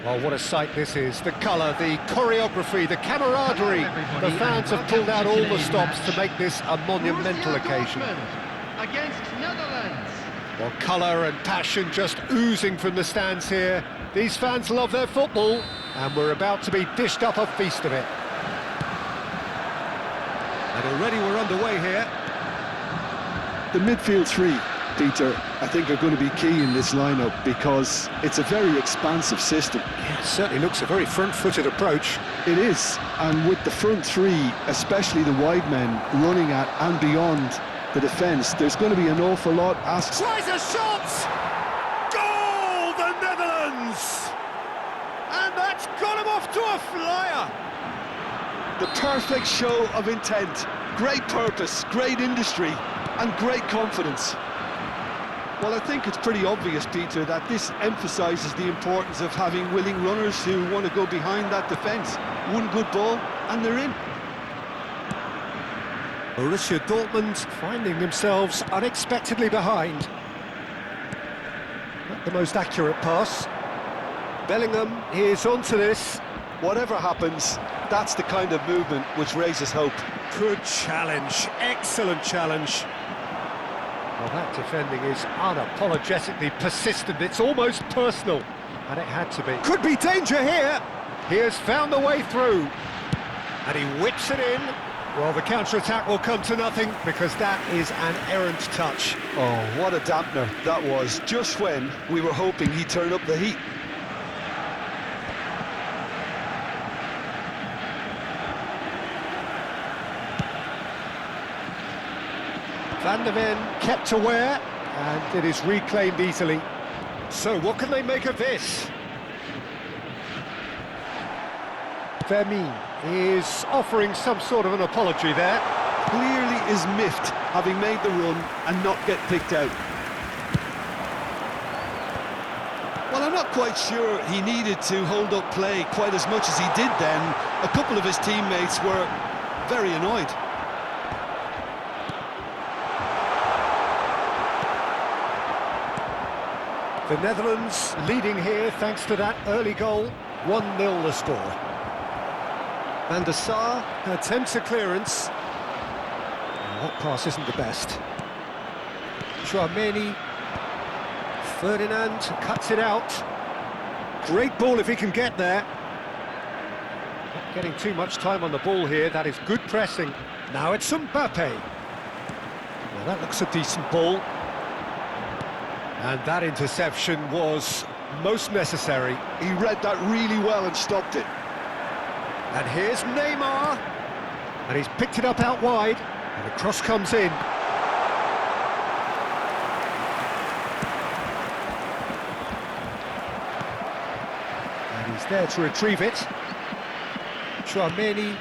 Well, what a sight this is. The colour, the choreography, the camaraderie. The fans have pulled out all the stops to make this a monumental occasion. Against Netherlands. Well, colour and passion just oozing from the stands here. These fans love their football, and we're about to be dished up a feast of it. And already we're underway here. The midfield three, Peter, I think are going to be key in this lineup because it's a very expansive system. Yeah, it certainly looks a very front-footed approach. It is, and with the front three, especially the wide men, running at and beyond the defence, there's going to be an awful lot asked. Tries a shot! Goal, the Netherlands! And that's got him off to a flyer! The perfect show of intent, great purpose, great industry, and great confidence. Well, I think it's pretty obvious, Peter, that this emphasises the importance of having willing runners who want to go behind that defence. One good ball, and they're in. Borussia Dortmund finding themselves unexpectedly behind. Not the most accurate pass. Bellingham is onto this. Whatever happens, that's the kind of movement which raises hope. Good challenge, excellent challenge. Well, that defending is unapologetically persistent, it's almost personal, and it had to be. Could be danger here! He has found the way through, and he whips it in. Well, the counter-attack will come to nothing, because that is an errant touch. Oh, what a dampener that was, just when we were hoping he'd turn up the heat. Van der Ven kept aware, and it is reclaimed easily. So what can they make of this? Vermeer is offering some sort of an apology there. Clearly is miffed, having made the run and not get picked out. Well, I'm not quite sure he needed to hold up play quite as much as he did then. A couple of his teammates were very annoyed. The Netherlands leading here thanks to that early goal. 1-0 the score. Van der Sar attempts a clearance. Oh, that pass isn't the best. Chouameni. Ferdinand cuts it out. Great ball if he can get there. Not getting too much time on the ball here. That is good pressing. Now it's Mbappe. Well, that looks a decent ball. And that interception was most necessary. He read that really well and stopped it. And here's Neymar. And he's picked it up out wide. And the cross comes in. And he's there to retrieve it. Chouameni.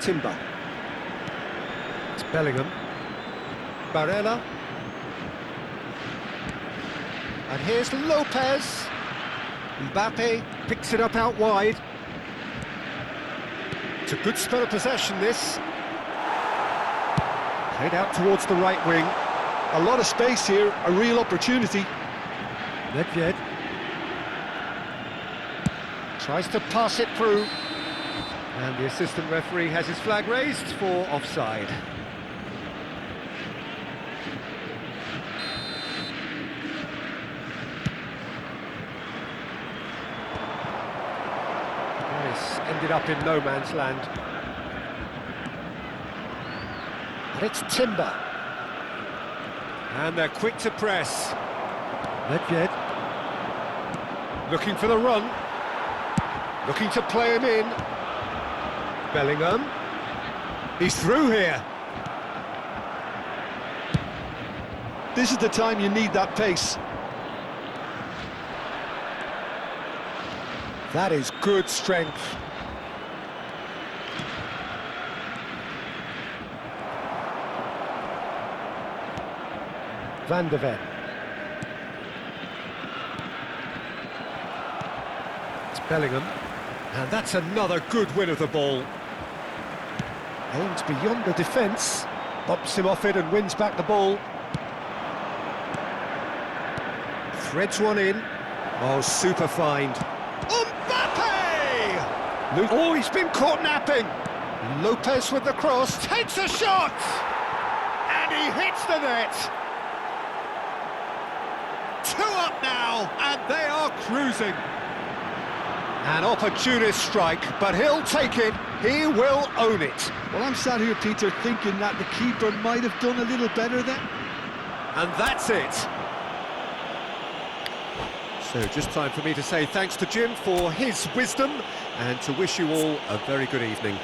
Timber. It's Bellingham. Barella. And here's Lopez. Mbappe picks it up out wide. It's a good spell of possession, this. Played out towards the right wing. A lot of space here, a real opportunity. Nedved tries to pass it through. And the assistant referee has his flag raised for offside. Ended up in no man's land. And it's Timber. And they're quick to press. Nedved looking for the run. Looking to play him in. Bellingham. He's through here. This is the time you need that pace. That is good strength. Van der Ven. It's Bellingham. And that's another good win of the ball. Aims beyond the defence. Bumps him off it and wins back the ball. Threads one in. Oh, super find. Mbappe! Oh, he's been caught napping. Lopez with the cross, takes a shot! And he hits the net. 2 up now, and they are cruising. An opportunist strike, but he'll take it. He will own it. Well, I'm sat here, Peter, thinking that the keeper might have done a little better there. And that's it. So just time for me to say thanks to Jim for his wisdom and to wish you all a very good evening.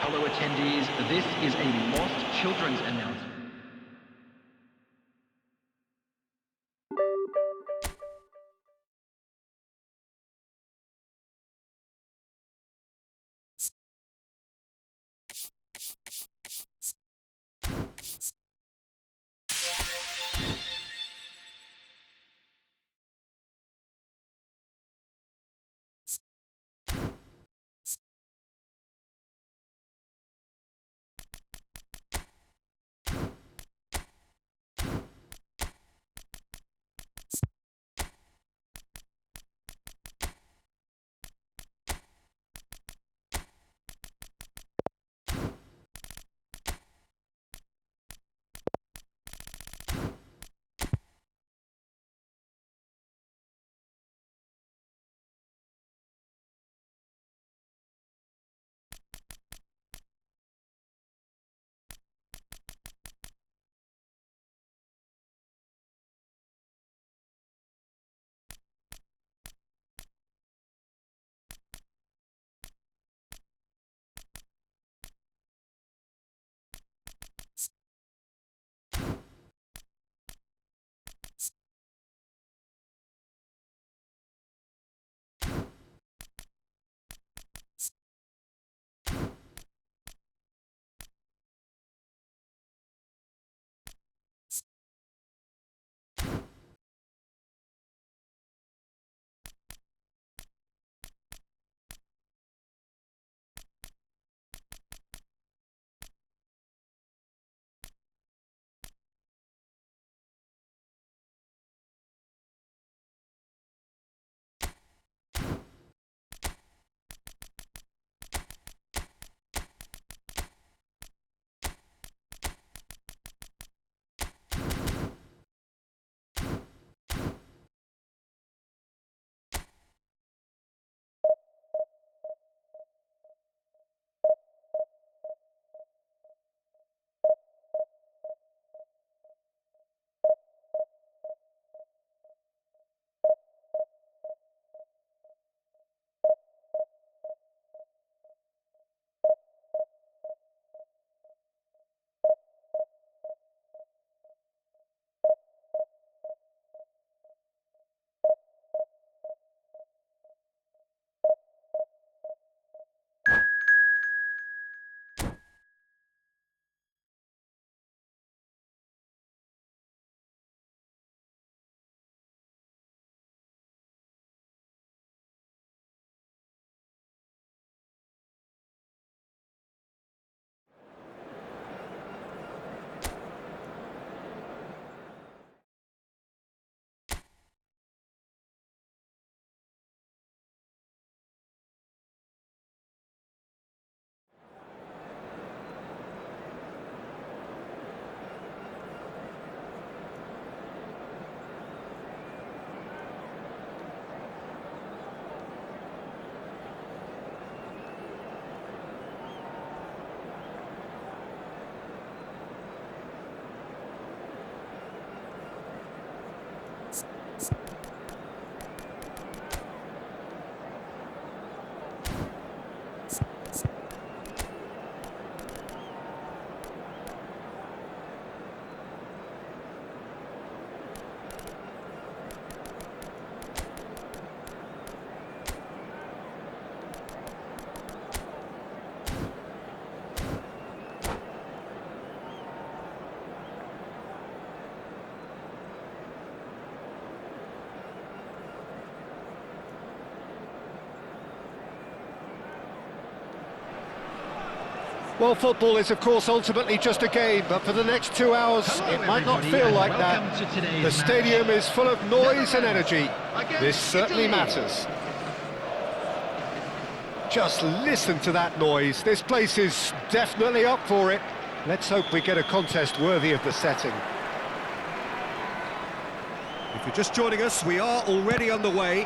Hello attendees, this is a Lost Children's announcement. Well, football is, of course, ultimately just a game, but for the next 2 hours, Hello, it might not everybody, feel and like welcome that. to today's The stadium match. is full of noise and Netherlands energy. against This certainly Italy. matters. Just listen to that noise. This place is definitely up for it. Let's hope we get a contest worthy of the setting. If you're just joining us, we are already underway.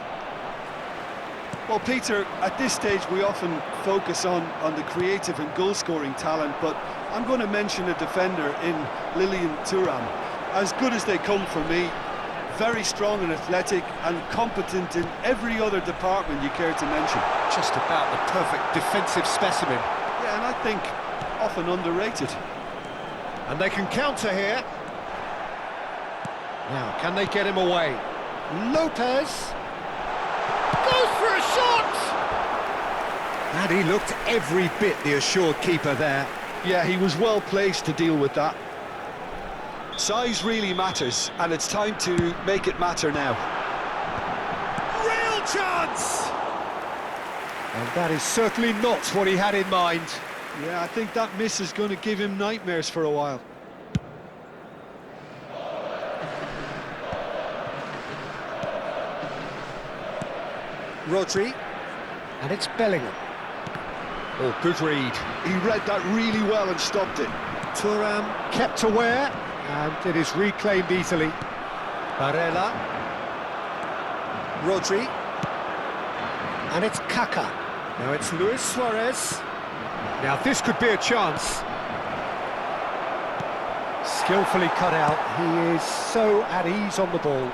Well, Peter, at this stage we often focus on the creative and goal-scoring talent, but I'm going to mention a defender in Lilian Thuram. As good as they come for me, very strong and athletic and competent in every other department you care to mention. Just about the perfect defensive specimen. Yeah, and I think often underrated. And they can counter here. Now, can they get him away? Lopez goes for a shot! And he looked every bit the assured keeper there. Yeah, he was well placed to deal with that. Size really matters, and it's time to make it matter now. Real chance! And that is certainly not what he had in mind. Yeah, I think that miss is going to give him nightmares for a while. Rodri, and it's Bellingham. Oh, good read. He read that really well and stopped it. Thuram kept aware, and it is reclaimed easily. Barella. Rodri. And it's Kaka. Now it's Luis Suarez. Now this could be a chance. Skillfully cut out. He is so at ease on the ball.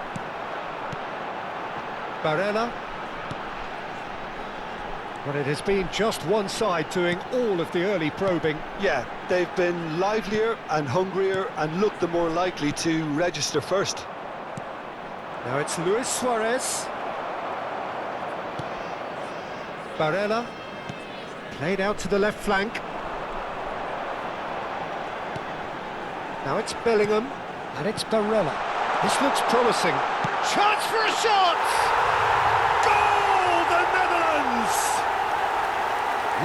Barella. But it has been just one side doing all of the early probing. Yeah, they've been livelier and hungrier and looked the more likely to register first. Now it's Luis Suarez. Barella. Played out to the left flank. Now it's Bellingham. And it's Barella. This looks promising. Chance for a shot! Goal, the Netherlands!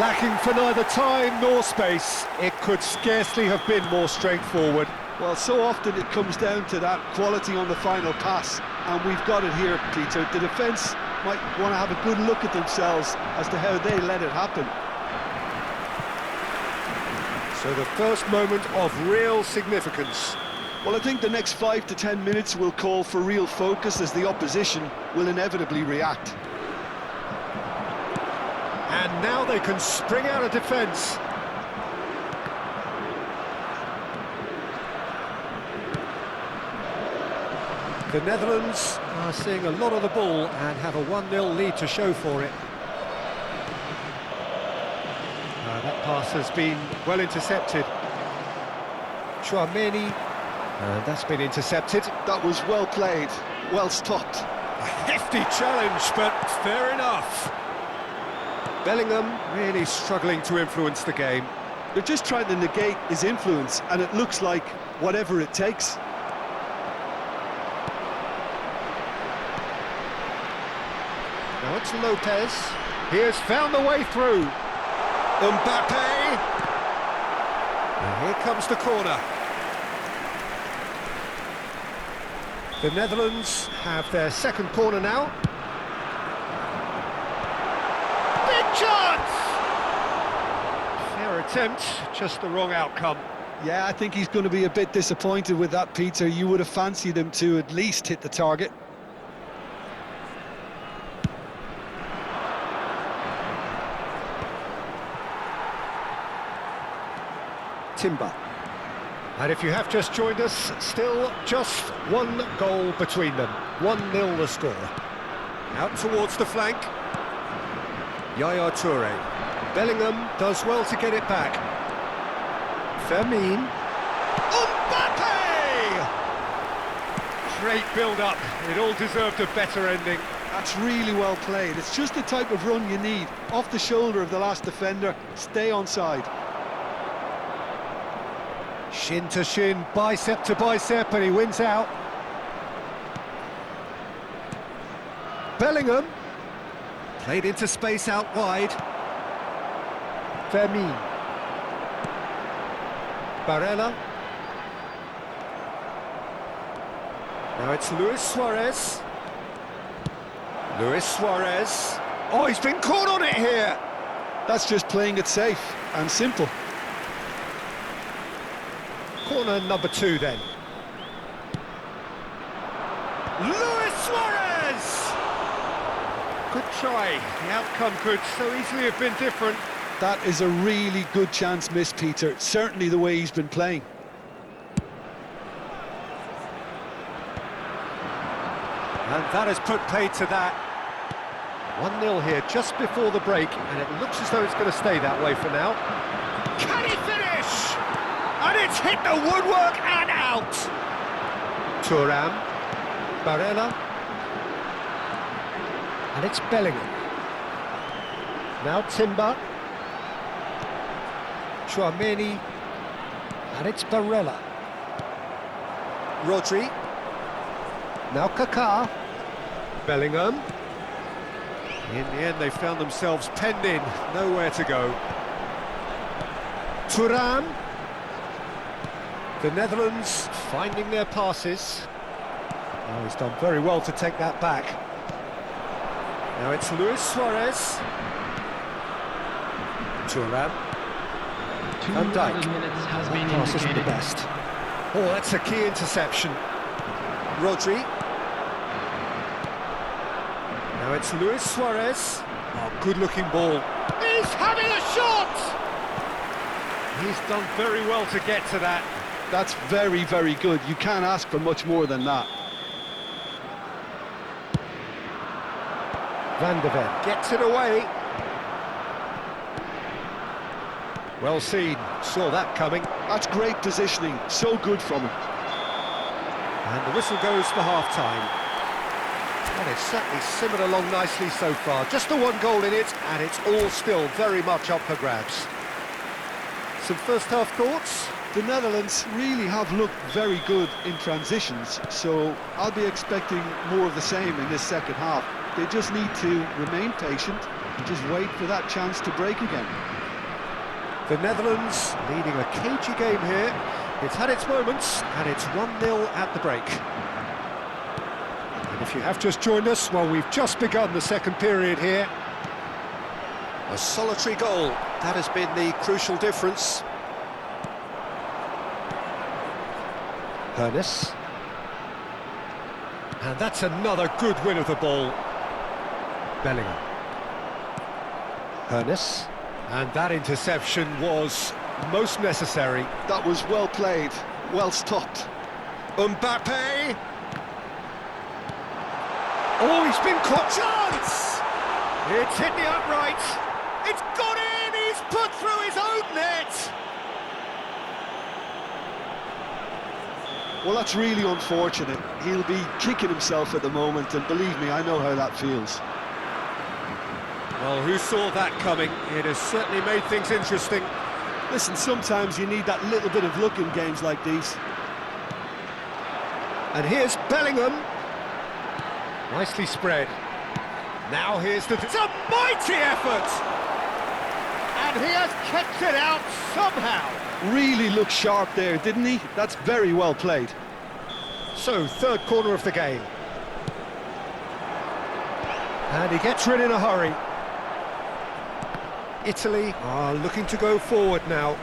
Lacking for neither time nor space, it could scarcely have been more straightforward. Well, so often it comes down to that quality on the final pass, and we've got it here, Peter. The defence might want to have a good look at themselves as to how they let it happen. So the first moment of real significance. Well, I think the next 5 to 10 minutes will call for real focus as the opposition will inevitably react. And now they can spring out of defence. The Netherlands are seeing a lot of the ball and have a 1-0 lead to show for it. That pass has been well intercepted. Chouameni, and that's been intercepted. That was well played, well stopped. A hefty challenge, but fair enough. Bellingham really struggling to influence the game. They're just trying to negate his influence, and it looks like whatever it takes. Now it's Lopez. He has found the way through. Mbappe. And here comes the corner. The Netherlands have their second corner now. Big chance! Fair attempt, just the wrong outcome. Yeah, I think he's going to be a bit disappointed with that, Peter. You would have fancied him to at least hit the target. Timber. And if you have just joined us, still just one goal between them. 1-0 the score. Out towards the flank. Yaya Toure. Bellingham does well to get it back. Fermin. Mbappe! Great build-up. It all deserved a better ending. That's really well played. It's just the type of run you need. Off the shoulder of the last defender, stay onside. Shin to shin, bicep to bicep, and he wins out. Bellingham. Played into space out wide. Fermin. Barella. Now it's Luis Suarez. Luis Suarez. Oh, he's been caught on it here. That's just playing it safe and simple. Corner number 2 then. Luis Suarez! Good try. The outcome could so easily have been different. That is a really good chance missed, Peter. Certainly the way he's been playing. And that has put paid to that. 1-0 here just before the break, and it looks as though it's going to stay that way for now. Can he finish? And it's hit the woodwork and out! Thuram. Barella. And it's Bellingham. Now Timber. Chouameni. And it's Barella. Rodri. Now Kaká. Bellingham. In the end, they found themselves penned in, nowhere to go. Thuram. The Netherlands finding their passes. Oh, he's done very well to take that back. Now it's Luis Suarez. Thuram. Van Dijk. minutes has been Pass isn't the indicated. best. Oh, that's a key interception. Rodri. Now it's Luis Suarez. Oh, good-looking ball. He's having a shot! He's done very well to get to that. That's very, very good. You can't ask for much more than that. Van de Ven gets it away. Well seen, saw that coming. That's great positioning. So good from him. And the whistle goes for half-time. And it's certainly simmered along nicely so far. Just the 1 goal in it, and it's all still very much up for grabs. Some first-half thoughts? The Netherlands really have looked very good in transitions, so I'll be expecting more of the same in this second half. They just need to remain patient and just wait for that chance to break again. The Netherlands leading a cagey game here. It's had its moments, and it's 1-0 at the break. And if you have just joined us, well, we've just begun the second period here. A solitary goal, that has been the crucial difference. Hernes. And that's another good win of the ball. Bellingham. Hernes. And that interception was most necessary. That was well played, well stopped. Mbappe. Oh, he's been caught. Chance! It's hit the upright. It's gone in. He's put through his own net. Well, that's really unfortunate. He'll be kicking himself at the moment, and believe me, I know how that feels. Well, who saw that coming? It has certainly made things interesting. Listen, sometimes you need that little bit of luck in games like these. And here's Bellingham. Nicely spread. Now here's the... It's a mighty effort! And he has kept it out somehow. Really looked sharp there, didn't he? That's very well played. So, third corner of the game. And he gets rid in a hurry. Italy are looking to go forward now.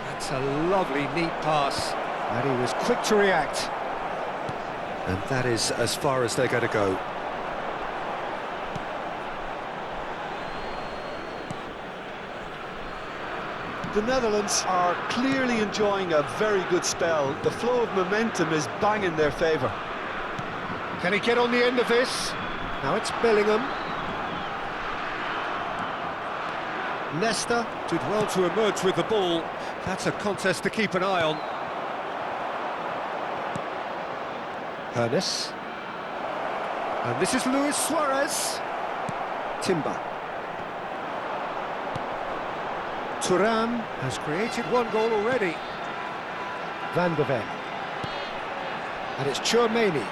That's a lovely, neat pass. And he was quick to react. And that is as far as they're going to go. The Netherlands are clearly enjoying a very good spell. The flow of momentum is bang in their favour. Can he get on the end of this? Now it's Bellingham. Nesta did well to emerge with the ball. That's a contest to keep an eye on. Hernes. And this is Luis Suarez. Timber. Thuram has created 1 goal already. Van de Ven. And it's Chouameni.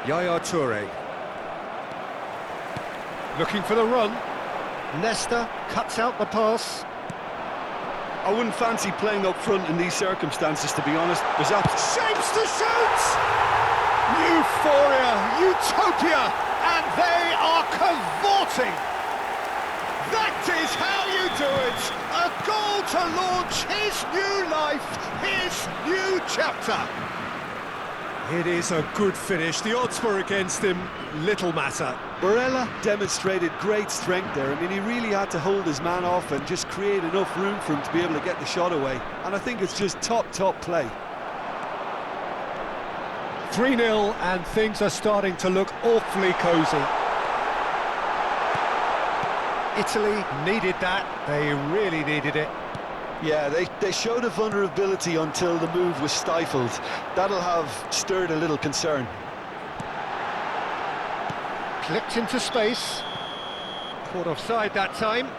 Yaya Toure. Looking for the run. Nesta cuts out the pass. I wouldn't fancy playing up front in these circumstances, to be honest. There's Shapes to shoot! Euphoria, utopia, and they are cavorting! That is how you do it! A goal to launch his new life, his new chapter! It is a good finish. The odds were against him, little matter. Barella demonstrated great strength there. I mean, he really had to hold his man off and just create enough room for him to be able to get the shot away. And I think it's just top play. 3-0, and things are starting to look awfully cosy. Italy needed that. They really needed it. Yeah, they showed a vulnerability until the move was stifled. That'll have stirred a little concern. Clipped into space. Caught offside that time.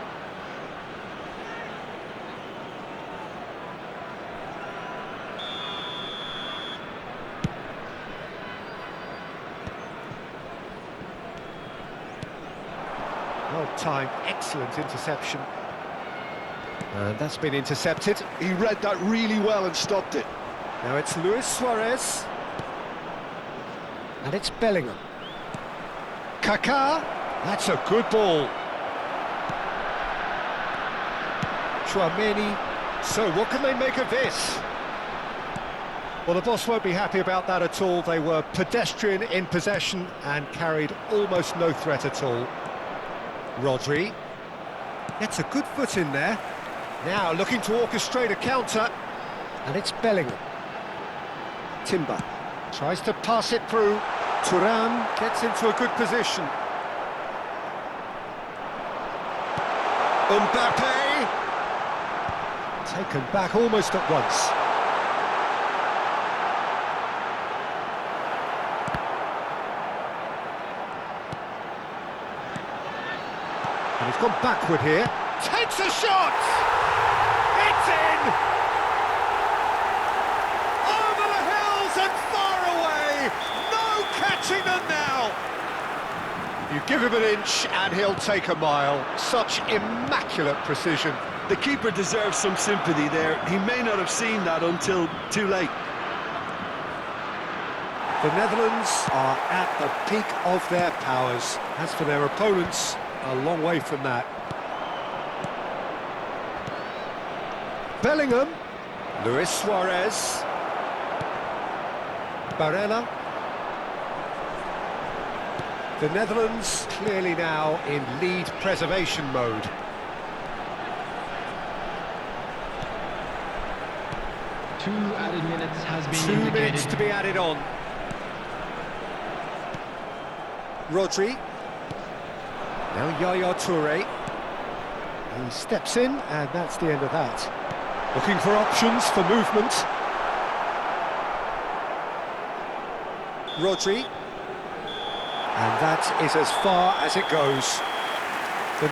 Well timed, excellent interception. And that's been intercepted. He read that really well and stopped it. Now it's Luis Suarez. And it's Bellingham. Kaká. That's a good ball. Chouameni. So what can they make of this? Well, the boss won't be happy about that at all. They were pedestrian in possession and carried almost no threat at all. Rodri gets a good foot in there. Now looking to orchestrate a counter, and it's Bellingham. Timber tries to pass it through. Thuram gets into a good position. Mbappe taken back almost at once. And he's gone backward here. Takes a shot! It's in! Over the hills and far away! No catching them now! You give him an inch and he'll take a mile. Such immaculate precision. The keeper deserves some sympathy there. He may not have seen that until too late. The Netherlands are at the peak of their powers. As for their opponents, a long way from that. Bellingham, Luis Suarez, Barella. The Netherlands clearly now in lead preservation mode. Two added minutes has been 2 indicated. minutes to be added on. Rodri. Now Yaya Toure. He steps in, and that's the end of that. Looking for options for movement. Rodri. And that is as far as it goes.